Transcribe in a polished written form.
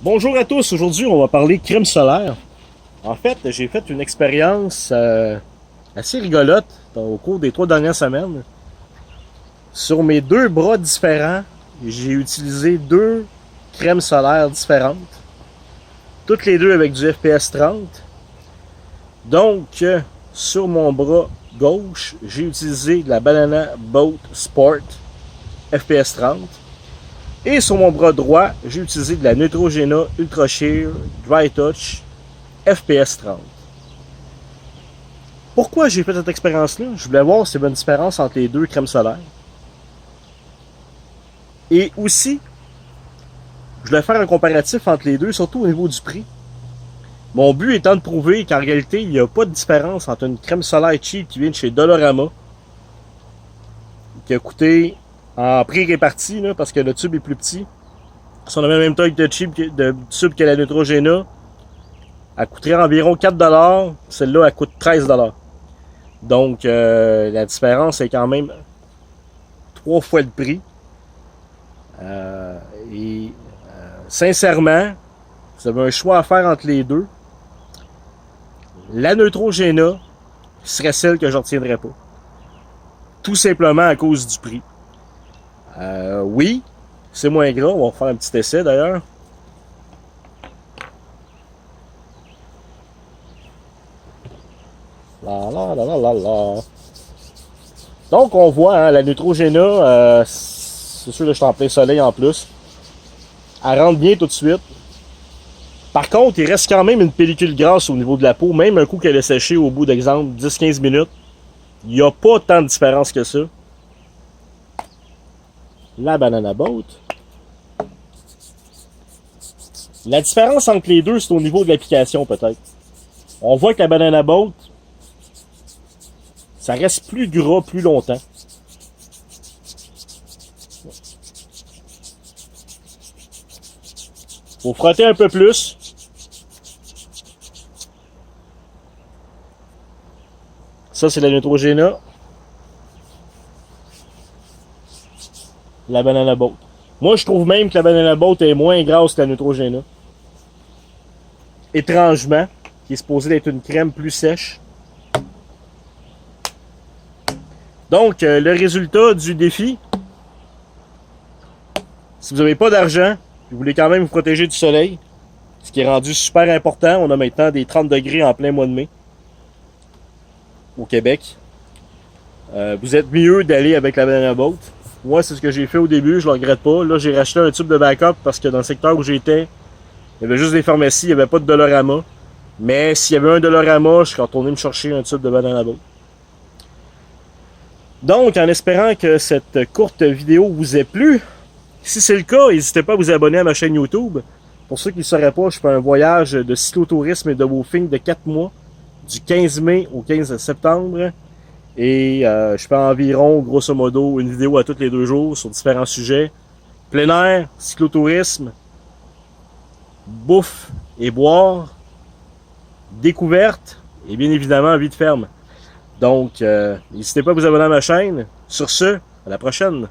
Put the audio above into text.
Bonjour à tous, aujourd'hui on va parler crème solaire. En fait, j'ai fait une expérience assez rigolote au cours des 3 dernières semaines. Sur mes 2 bras différents, j'ai utilisé 2 crèmes solaires différentes, toutes les 2 avec du FPS 30. Donc, sur mon bras gauche, j'ai utilisé de la Banana Boat Sport FPS 30. Et sur mon bras droit, j'ai utilisé de la Neutrogena Ultra Sheer Dry Touch FPS 30. Pourquoi j'ai fait cette expérience-là? Je voulais voir s'il y avait une différence entre les 2 crèmes solaires. Et aussi, je voulais faire un comparatif entre les 2, surtout au niveau du prix. Mon but étant de prouver qu'en réalité, il n'y a pas de différence entre une crème solaire cheap qui vient de chez Dollarama, qui a coûté en prix réparti, là, parce que le tube est plus petit. Si on avait la même taille de tube que la Neutrogena, elle coûterait environ 4$. Celle-là, elle coûte 13$. Donc, la différence est quand même 3 fois le prix. Sincèrement, vous avez un choix à faire entre les 2. La Neutrogena serait celle que je ne retiendrais pas. Tout simplement à cause du prix. Oui, c'est moins gras. On va faire un petit essai d'ailleurs. Donc, on voit, hein, la Neutrogena, c'est sûr que je suis en plein soleil en plus. Elle rentre bien tout de suite. Par contre, il reste quand même une pellicule grasse au niveau de la peau, même un coup qu'elle est séchée au bout d'exemple 10-15 minutes. Il n'y a pas tant de différence que ça. La Banana Boat. La différence entre les 2, c'est au niveau de l'application peut-être. On voit que la Banana Boat, ça reste plus gras plus longtemps. Faut frotter un peu plus. Ça, c'est la Neutrogena. La Banana Boat. Moi, je trouve même que la Banana Boat est moins grasse que la Neutrogena. Étrangement, qui est supposée être une crème plus sèche. Donc, le résultat du défi, si vous n'avez pas d'argent, vous voulez quand même vous protéger du soleil, ce qui est rendu super important, on a maintenant des 30 degrés en plein mois de mai au Québec. Vous êtes mieux d'aller avec la Banana Boat. Moi, c'est ce que j'ai fait au début, je ne le regrette pas. Là, j'ai racheté un tube de backup parce que dans le secteur où j'étais, il y avait juste des pharmacies, il n'y avait pas de Dollarama. Mais s'il y avait un Dollarama, je serais retourné me chercher un tube de Banana Boat. Donc, en espérant que cette courte vidéo vous ait plu, si c'est le cas, n'hésitez pas à vous abonner à ma chaîne YouTube. Pour ceux qui ne le sauraient pas, je fais un voyage de cyclotourisme et de woofing de 4 mois, du 15 mai au 15 septembre. Et je fais environ, grosso modo, une vidéo à tous les 2 jours sur différents sujets. Plein air, cyclotourisme, bouffe et boire, découverte et bien évidemment vie de ferme. Donc, n'hésitez pas à vous abonner à ma chaîne. Sur ce, à la prochaine.